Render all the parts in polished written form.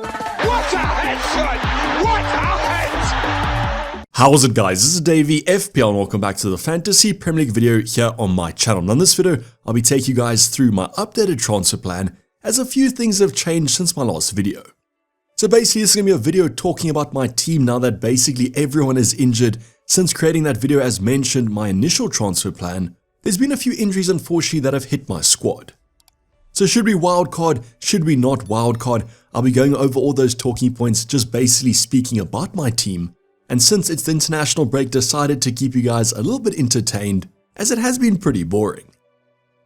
What a head, son! What a head! How's it, guys? This is Dayvy, FPL, and welcome back to the Fantasy Premier League video here on my channel. Now in this video, I'll be taking you guys through my updated transfer plan, as a few things have changed since my last video. So basically, this is going to be a video talking about my team now that basically everyone is injured. Since creating that video, as mentioned, my initial transfer plan, there's been a few injuries unfortunately that have hit my squad. So should we wildcard, should we not wildcard? I'll be going over all those talking points, just basically speaking about my team. And since it's the international break, decided to keep you guys a little bit entertained, as it has been pretty boring.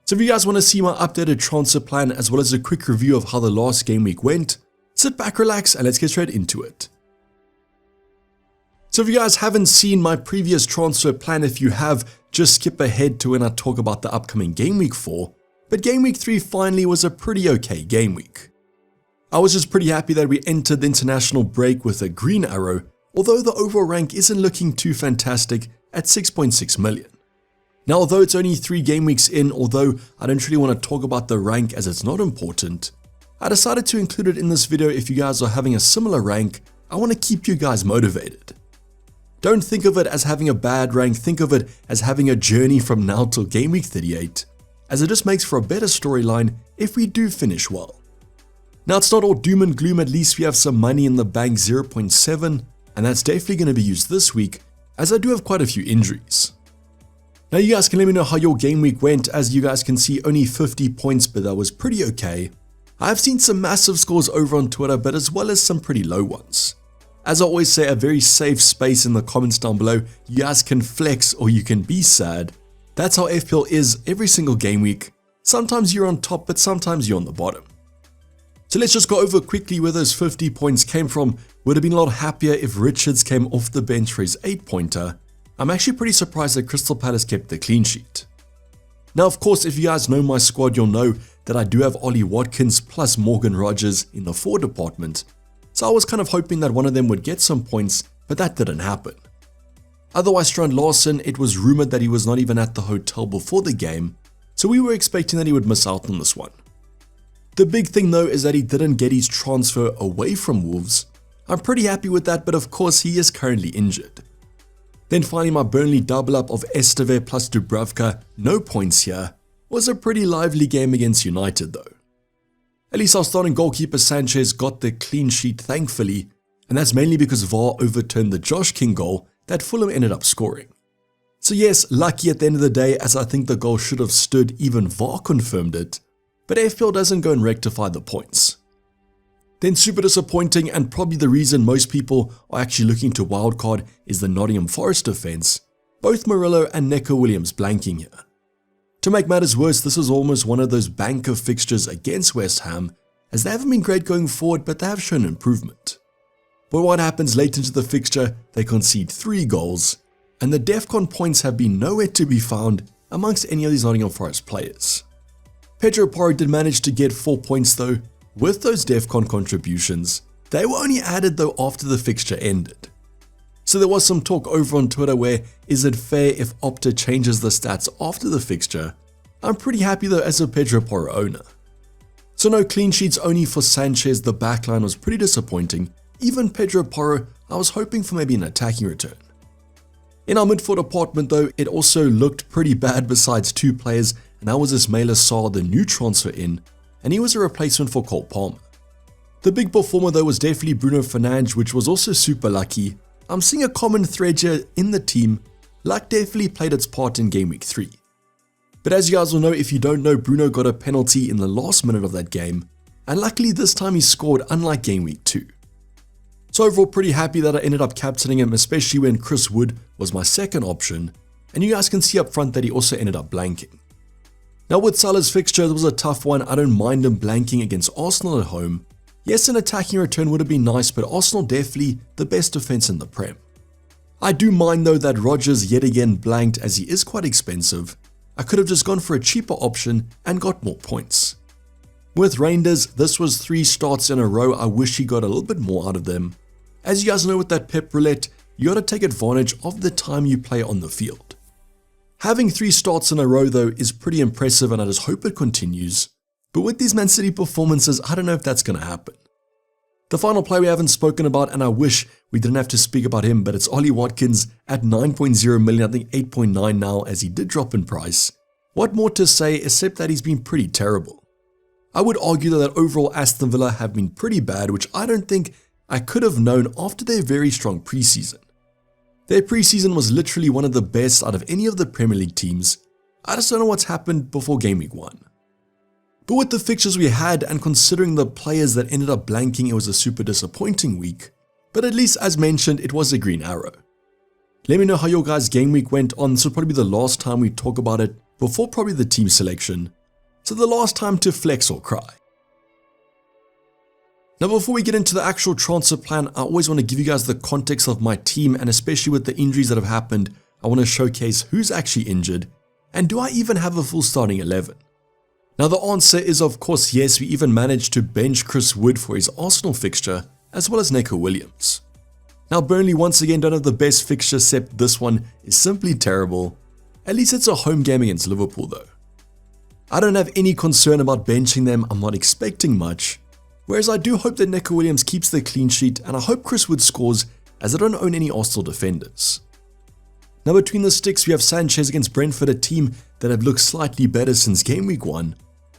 So if you guys want to see my updated transfer plan as well as a quick review of how the last game week went, sit back, relax, and let's get straight into it. So if you guys haven't seen my previous transfer plan, if you have, just skip ahead to when I talk about the upcoming game week 4. But game week 3 finally was a pretty okay game week. I was just pretty happy that we entered the international break with a green arrow, although the overall rank isn't looking too fantastic at 6.6 million. Now, although it's only 3 game weeks in, although I don't really want to talk about the rank as it's not important, I decided to include it in this video. If you guys are having a similar rank, I want to keep you guys motivated. Don't think of it as having a bad rank, think of it as having a journey from now till game week 38, as it just makes for a better storyline if we do finish well. Now, it's not all doom and gloom, at least we have some money in the bank, 0.7, and that's definitely going to be used this week, as I do have quite a few injuries. Now you guys can let me know how your game week went. As you guys can see, only 50 points, but that was pretty okay. I've seen some massive scores over on Twitter, but as well as some pretty low ones. As I always say, a very safe space in the comments down below. You guys can flex or you can be sad. That's how FPL is every single game week. Sometimes you're on top, but sometimes you're on the bottom. So let's just go over quickly where those 50 points came from. Would have been a lot happier if Richards came off the bench for his 8-pointer. I'm actually pretty surprised that Crystal Palace kept the clean sheet. Now, of course, if you guys know my squad, you'll know that I do have Ollie Watkins plus Morgan Rogers in the forward department. So I was kind of hoping that one of them would get some points, but that didn't happen. Otherwise, Strand Larson, it was rumored that he was not even at the hotel before the game, so we were expecting that he would miss out on this one. The big thing though is that he didn't get his transfer away from Wolves. I'm pretty happy with that, but of course he is currently injured. Then finally, my Burnley double up of Esteve plus Dubravka, no points here, was a pretty lively game against United though. At least our starting goalkeeper Sanchez got the clean sheet thankfully, and that's mainly because VAR overturned the Josh King goal that Fulham ended up scoring. So yes, lucky at the end of the day, as I think the goal should have stood, even VAR confirmed it, but FPL doesn't go and rectify the points. Then super disappointing, and probably the reason most people are actually looking to wildcard, is the Nottingham Forest defense, both Murillo and Neco Williams blanking here. To make matters worse, this is almost one of those banker fixtures against West Ham, as they haven't been great going forward, but they have shown improvement. But what happens late into the fixture, they concede 3 goals, and the DEFCON points have been nowhere to be found amongst any of these Nottingham Forest players. Pedro Porro did manage to get 4 points though. With those DEFCON contributions, they were only added though after the fixture ended. So there was some talk over on Twitter where, is it fair if Opta changes the stats after the fixture? I'm pretty happy though as a Pedro Porro owner. So no clean sheets only for Sanchez, the backline was pretty disappointing. Even Pedro Porro, I was hoping for maybe an attacking return. In our midfield department though, it also looked pretty bad besides 2 players, and that was Ismaila Sarr, the new transfer in, and he was a replacement for Cole Palmer. The big performer though was definitely Bruno Fernandes, which was also super lucky. I'm seeing a common thread here in the team. Luck definitely played its part in game week 3. But as you guys will know, if you don't know, Bruno got a penalty in the last minute of that game, and luckily this time he scored, unlike game week 2. So overall pretty happy that I ended up captaining him, especially when Chris Wood was my second option, and you guys can see up front that he also ended up blanking. Now with Salah's fixture, it was a tough one. I don't mind him blanking against Arsenal at home. Yes, an attacking return would have been nice, but Arsenal definitely the best defense in the Prem. I do mind though that Rodgers yet again blanked, as he is quite expensive. I could have just gone for a cheaper option and got more points. With Reinders, this was 3 starts in a row. I wish he got a little bit more out of them. As you guys know, with that Pep Roulette, you gotta take advantage of the time you play on the field. Having 3 starts in a row though is pretty impressive, and I just hope it continues. But with these Man City performances, I don't know if that's going to happen. The final player we haven't spoken about, and I wish we didn't have to speak about him, but it's Ollie Watkins at 9.0 million, I think 8.9 now, as he did drop in price. What more to say except that he's been pretty terrible. I would argue that overall Aston Villa have been pretty bad, which I don't think I could have known after their very strong preseason. Their preseason was literally one of the best out of any of the Premier League teams. I just don't know what's happened before Game Week 1. But with the fixtures we had and considering the players that ended up blanking, it was a super disappointing week. But at least as mentioned, it was a green arrow. Let me know how your guys' game week went on. This will probably be the last time we talk about it before probably the team selection. So the last time to flex or cry. Now before we get into the actual transfer plan, I always want to give you guys the context of my team, and especially with the injuries that have happened, I want to showcase who's actually injured and do I even have a full starting 11? Now the answer is of course yes. We even managed to bench Chris Wood for his Arsenal fixture as well as Neco Williams. Now Burnley once again don't have the best fixture, except this one is simply terrible. At least it's a home game against Liverpool though. I don't have any concern about benching them, I'm not expecting much. Whereas I do hope that Neco Williams keeps the clean sheet, and I hope Chris Wood scores as I don't own any Arsenal defenders. Now between the sticks we have Sanchez against Brentford, a team that have looked slightly better since game week 1.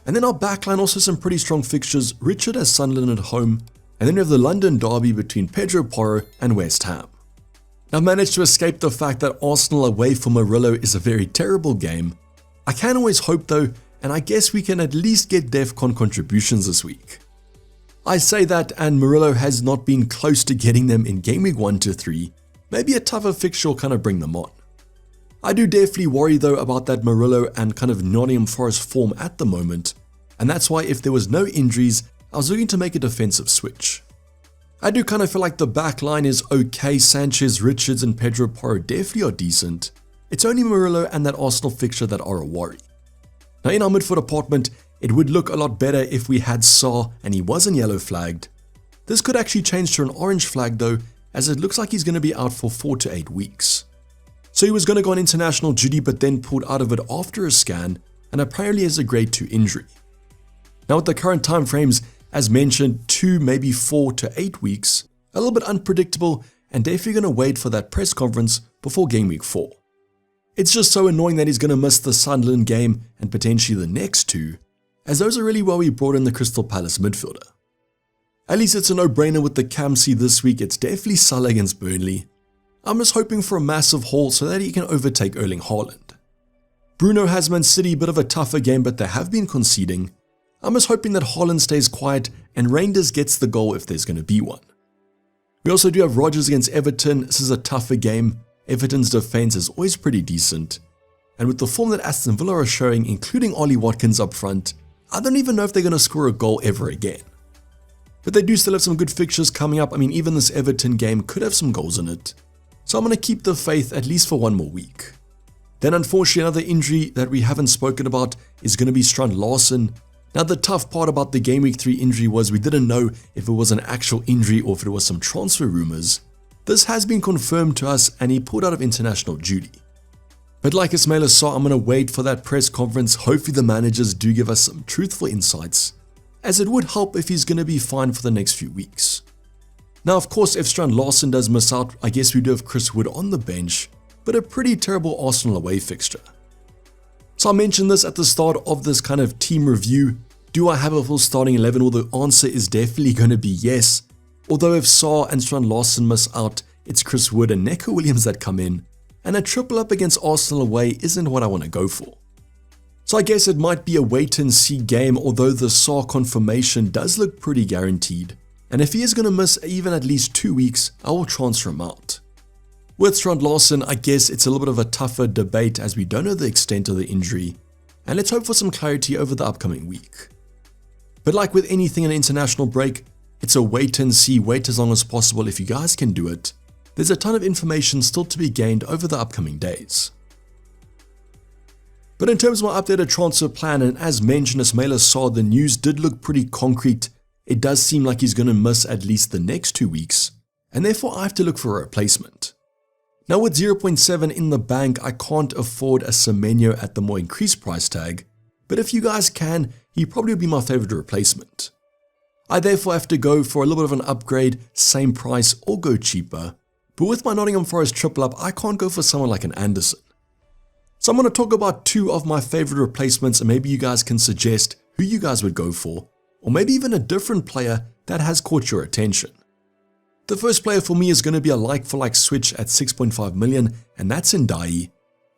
And then our backline also some pretty strong fixtures, Richard as Sunderland at home, and then we have the London derby between Pedro Porro and West Ham. Now I've managed to escape the fact that Arsenal away from Murillo is a very terrible game. I can always hope though, and I guess we can at least get DEFCON contributions this week. I say that, and Murillo has not been close to getting them in game week 1 to 3, maybe a tougher fixture will kind of bring them on. I do definitely worry though about that Murillo and kind of Nottingham Forest form at the moment, and that's why if there was no injuries, I was looking to make a defensive switch. I do kind of feel like the back line is okay. Sanchez, Richards and Pedro Porro definitely are decent. It's only Murillo and that Arsenal fixture that are a worry. Now in our midfield department, it would look a lot better if we had Saar and he wasn't yellow flagged. This could actually change to an orange flag though, as it looks like he's going to be out for 4 to 8 weeks. So he was going to go on international duty but then pulled out of it after a scan and apparently has a grade 2 injury. Now with the current time frames, as mentioned, 2 maybe 4 to 8 weeks, a little bit unpredictable, and definitely going to wait for that press conference before game week 4. It's just so annoying that he's going to miss the Sunderland game and potentially the next 2, as those are really why we brought in the Crystal Palace midfielder. At least it's a no-brainer with the Camsey this week. It's definitely Salah against Burnley. I'm just hoping for a massive haul so that he can overtake Erling Haaland. Bruno has Man City, a bit of a tougher game, but they have been conceding. I'm just hoping that Haaland stays quiet and Reinders gets the goal if there's going to be one. We also do have Rodgers against Everton. This is a tougher game. Everton's defense is always pretty decent. And with the form that Aston Villa are showing, including Ollie Watkins up front, I don't even know if they're going to score a goal ever again. But they do still have some good fixtures coming up. I mean, even this Everton game could have some goals in it. So I'm going to keep the faith at least for one more week. Then unfortunately another injury that we haven't spoken about is going to be Strand Larsen. Now the tough part about the game week 3 injury was we didn't know if it was an actual injury or if it was some transfer rumors. This has been confirmed to us and he pulled out of international duty. But like Ismail saw, I'm going to wait for that press conference. Hopefully the managers do give us some truthful insights, as it would help if he's going to be fine for the next few weeks. Now of course if Strand Larsen does miss out, I guess we do have Chris Wood on the bench, but a pretty terrible Arsenal away fixture. So I mentioned this at the start of this kind of team review. Do I have a full starting 11? Well, the answer is definitely going to be yes. Although if Saar and Strand Larsen miss out, it's Chris Wood and Neco Williams that come in, and a triple up against Arsenal away isn't what I want to go for. So I guess it might be a wait and see game, although the Saar confirmation does look pretty guaranteed. And if he is going to miss even at least 2 weeks, I will transfer him out. With Strand Larsen, I guess it's a little bit of a tougher debate as we don't know the extent of the injury, and let's hope for some clarity over the upcoming week. But like with anything in an international break, it's a wait and see, wait as long as possible if you guys can do it. There's a ton of information still to be gained over the upcoming days. But in terms of my updated transfer plan, and as mentioned, as Mailer saw, the news did look pretty concrete. It does seem like he's going to miss at least the next 2 weeks, and therefore I have to look for a replacement. Now with 0.7 in the bank, I can't afford a Semenyo at the more increased price tag, but if you guys can, he probably would be my favorite replacement. I therefore have to go for a little bit of an upgrade, same price or go cheaper. But with my Nottingham Forest triple up, I can't go for someone like an Anderson. So I'm going to talk about two of my favorite replacements, and maybe you guys can suggest who you guys would go for, or maybe even a different player that has caught your attention. The first player for me is going to be a like-for-like switch at 6.5 million, and that's in Dayvy.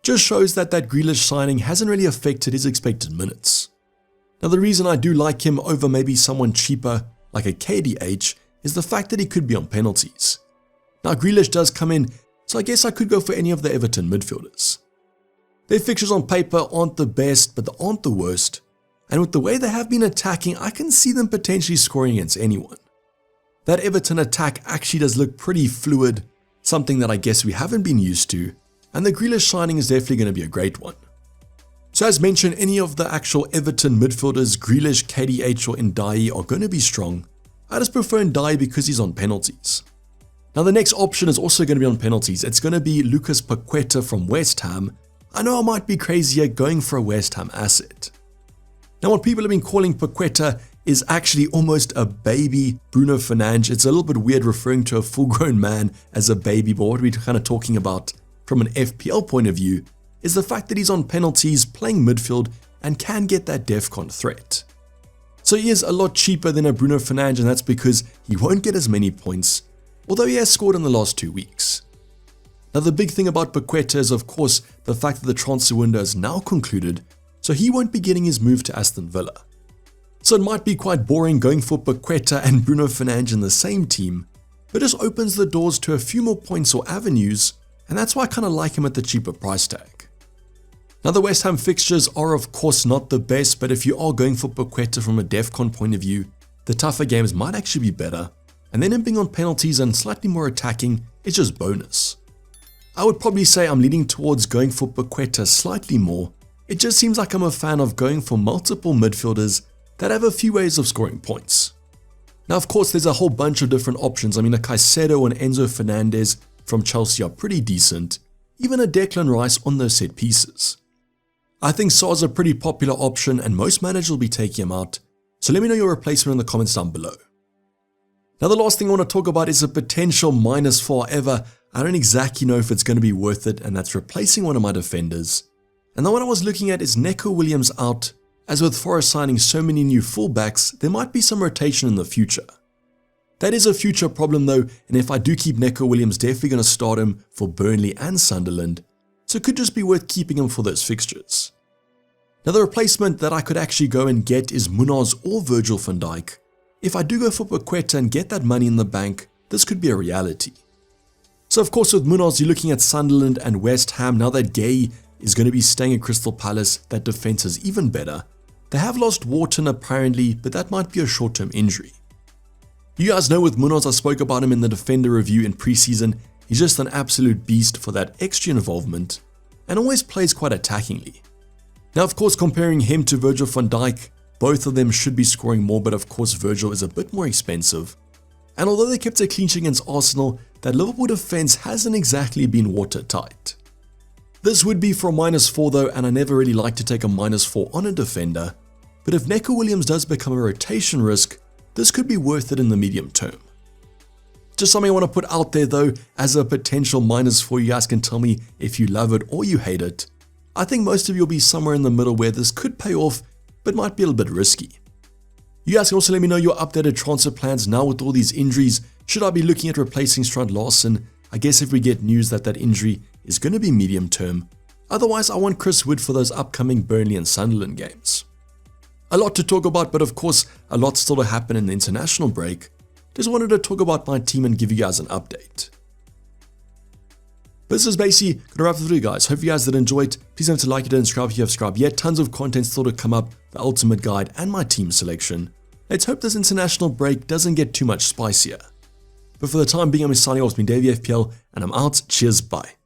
Just shows that Grealish signing hasn't really affected his expected minutes. Now the reason I do like him over maybe someone cheaper like a KDH is the fact that he could be on penalties. Now Grealish does come in, so I guess I could go for any of the Everton midfielders. Their fixtures on paper aren't the best, but they aren't the worst. And with the way they have been attacking, I can see them potentially scoring against anyone. That Everton attack actually does look pretty fluid, something that I guess we haven't been used to, and the Grealish signing is definitely going to be a great one. So as mentioned, any of the actual Everton midfielders, Grealish, KDH or Dayvy are going to be strong. I just prefer Dayvy because he's on penalties. Now the next option is also going to be on penalties. It's going to be Lucas Paqueta from West Ham. I know I might be crazy here going for a West Ham asset. Now what people have been calling Paqueta is actually almost a baby Bruno Fernandes. It's a little bit weird referring to a full-grown man as a baby, but what we're kind of talking about from an FPL point of view is the fact that he's on penalties, playing midfield, and can get that DEFCON threat. So he is a lot cheaper than a Bruno Fernandes, and that's because he won't get as many points, although he has scored in the last 2 weeks. Now the big thing about Paqueta is of course the fact that the transfer window is now concluded, so he won't be getting his move to Aston Villa. So it might be quite boring going for Paqueta and Bruno Fernandes in the same team, but just opens the doors to a few more points or avenues, and that's why I kind of like him at the cheaper price tag. Now the West Ham fixtures are of course not the best, but if you are going for Paqueta from a DEFCON point of view, the tougher games might actually be better, and then him being on penalties and slightly more attacking is just bonus. I would probably say I'm leaning towards going for Paqueta slightly more. It just seems like I'm a fan of going for multiple midfielders that have a few ways of scoring points. Now of course there's a whole bunch of different options. I mean a Caicedo and Enzo Fernandez from Chelsea are pretty decent, even a Declan Rice on those set pieces. I think Sar's a pretty popular option and most managers will be taking him out, so let me know your replacement in the comments down below. Now the last thing I want to talk about is a potential -4, however, I don't exactly know if it's going to be worth it, and that's replacing one of my defenders. And the one I was looking at is Neco Williams out. As with Forest signing so many new fullbacks, there might be some rotation in the future. That is a future problem though, and if I do keep Neco Williams, definitely going to start him for Burnley and Sunderland, so it could just be worth keeping him for those fixtures. Now the replacement that I could actually go and get is Munoz or Virgil van Dijk. If I do go for Paqueta and get that money in the bank, this could be a reality. So of course with Munoz you're looking at Sunderland and West Ham. Now that Gay is going to be staying at Crystal Palace, that defense is even better. They have lost Wharton apparently, but that might be a short-term injury. You guys know with Munoz, I spoke about him in the Defender review in preseason. He's just an absolute beast for that extra involvement and always plays quite attackingly. Now of course comparing him to Virgil van Dijk, both of them should be scoring more, but of course Virgil is a bit more expensive. And although they kept a clean sheet against Arsenal, that Liverpool defense hasn't exactly been watertight. This would be for a -4 though, and I never really like to take a -4 on a defender, but if Neco Williams does become a rotation risk, this could be worth it in the medium term. Just something I want to put out there though, as a potential -4, you guys can tell me if you love it or you hate it. I think most of you will be somewhere in the middle where this could pay off, but might be a little bit risky. You guys can also let me know your updated transfer plans now with all these injuries. Should I be looking at replacing Strand Larsen? I guess if we get news that that injury is going to be medium term. Otherwise, I want Chris Wood for those upcoming Burnley and Sunderland games. A lot to talk about, but of course, a lot still to happen in the international break. Just wanted to talk about my team and give you guys an update. But this is basically going to wrap it for you guys. Hope you guys did enjoy it. Please don't forget to like it and subscribe if you have subscribed yet. Tons of content still to come up, the ultimate guide and my team selection. Let's hope this international break doesn't get too much spicier. But for the time being, I'm signing off. It's been Dayvy FPL, and I'm out. Cheers, bye.